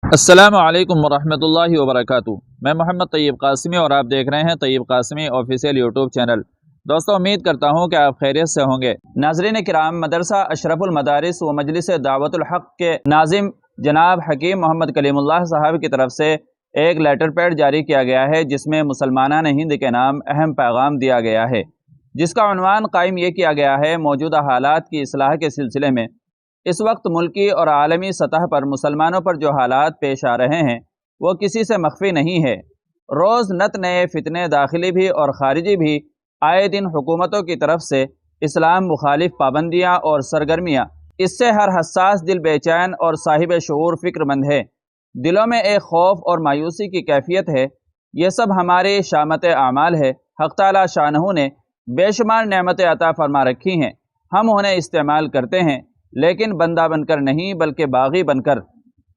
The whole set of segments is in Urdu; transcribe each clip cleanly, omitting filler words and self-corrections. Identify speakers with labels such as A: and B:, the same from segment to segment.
A: السلام علیکم ورحمۃ اللہ وبرکاتہ۔ میں محمد طیب قاسمی اور آپ دیکھ رہے ہیں طیب قاسمی آفیشیل یوٹیوب چینل۔ دوستو، امید کرتا ہوں کہ آپ خیریت سے ہوں گے۔ ناظرین کرام، مدرسہ اشرف المدارس و مجلس دعوت الحق کے ناظم جناب حکیم محمد کلیم اللہ صاحب کی طرف سے ایک لیٹر پیڈ جاری کیا گیا ہے، جس میں مسلمانان ہند کے نام اہم پیغام دیا گیا ہے، جس کا عنوان قائم یہ کیا گیا ہے: موجودہ حالات کی اصلاح کے سلسلے میں اس وقت ملکی اور عالمی سطح پر مسلمانوں پر جو حالات پیش آ رہے ہیں وہ کسی سے مخفی نہیں ہے۔ روز نت نئے فتنے داخلی بھی اور خارجی بھی آئے دن حکومتوں کی طرف سے اسلام مخالف پابندیاں اور سرگرمیاں، اس سے ہر حساس دل بے چین اور صاحب شعور فکر مند ہے۔ دلوں میں ایک خوف اور مایوسی کی کیفیت ہے۔ یہ سب ہماری شامت اعمال ہے۔ حق تعالی شانہ نے بے شمار نعمتیں عطا فرما رکھی ہیں، ہم انہیں استعمال کرتے ہیں، لیکن بندہ بن کر نہیں بلکہ باغی بن کر۔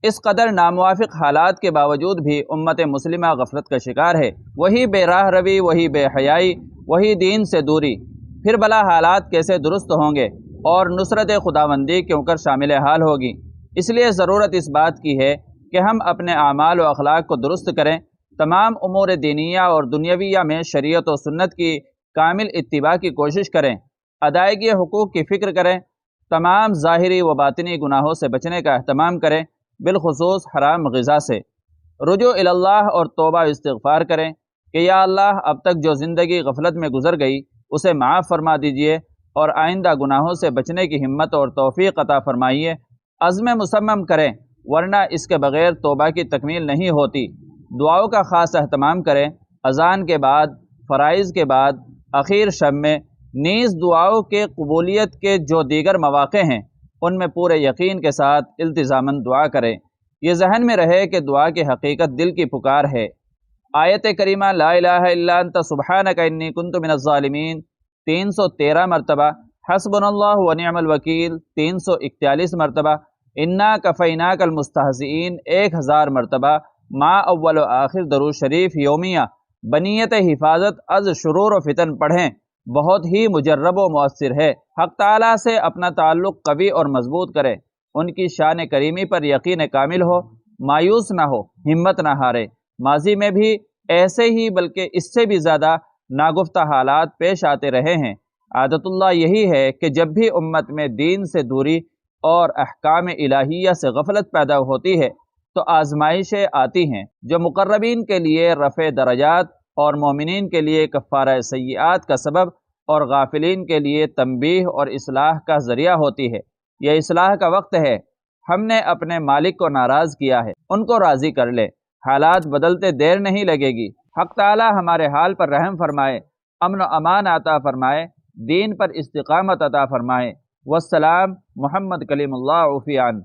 A: اس قدر ناموافق حالات کے باوجود بھی امت مسلمہ غفلت کا شکار ہے۔ وہی بے راہ روی، وہی بے حیائی، وہی دین سے دوری۔ پھر بھلا حالات کیسے درست ہوں گے اور نصرت خداوندی کیوں کر شامل حال ہوگی؟ اس لیے ضرورت اس بات کی ہے کہ ہم اپنے اعمال و اخلاق کو درست کریں، تمام امور دینیہ اور دنیاویہ میں شریعت و سنت کی کامل اتباع کی کوشش کریں، ادائیگی حقوق کی فکر کریں، تمام ظاہری و باطنی گناہوں سے بچنے کا اہتمام کریں، بالخصوص حرام غذا سے۔ رجوع اللہ اور توبہ استغفار کریں کہ یا اللہ، اب تک جو زندگی غفلت میں گزر گئی اسے معاف فرما دیجئے اور آئندہ گناہوں سے بچنے کی ہمت اور توفیق عطا فرمائیے۔ عزم مصمم کریں، ورنہ اس کے بغیر توبہ کی تکمیل نہیں ہوتی۔ دعاؤں کا خاص اہتمام کریں، اذان کے بعد، فرائض کے بعد، اخیر شب میں، نیز دعاؤں کے قبولیت کے جو دیگر مواقع ہیں ان میں پورے یقین کے ساتھ التزاماً دعا کریں۔ یہ ذہن میں رہے کہ دعا کی حقیقت دل کی پکار ہے۔ آیت کریمہ لا الہ الا انت سبحانک انی کنت من الظالمین 313 مرتبہ، حسبنا اللہ ونعم الوکیل 341 مرتبہ، انا کفیناک المستہزئین 1000 مرتبہ، ما اول و آخر درود شریف یومیہ بنیت حفاظت از شرور و فتن پڑھیں، بہت ہی مجرب و مؤثر ہے۔ حق تعالیٰ سے اپنا تعلق قوی اور مضبوط کرے، ان کی شان کریمی پر یقین کامل ہو، مایوس نہ ہو، ہمت نہ ہارے۔ ماضی میں بھی ایسے ہی بلکہ اس سے بھی زیادہ ناگفتہ حالات پیش آتے رہے ہیں۔ عادت اللہ یہی ہے کہ جب بھی امت میں دین سے دوری اور احکام الہیہ سے غفلت پیدا ہوتی ہے تو آزمائشیں آتی ہیں، جو مقربین کے لیے رفع درجات اور مومنین کے لیے کفارہ سیئات کا سبب اور غافلین کے لیے تنبیہ اور اصلاح کا ذریعہ ہوتی ہے۔ یہ اصلاح کا وقت ہے۔ ہم نے اپنے مالک کو ناراض کیا ہے، ان کو راضی کر لے، حالات بدلتے دیر نہیں لگے گی۔ حق تعالی ہمارے حال پر رحم فرمائے، امن و امان عطا فرمائے، دین پر استقامت عطا فرمائے۔ والسلام، محمد کلیم اللہ عفیان۔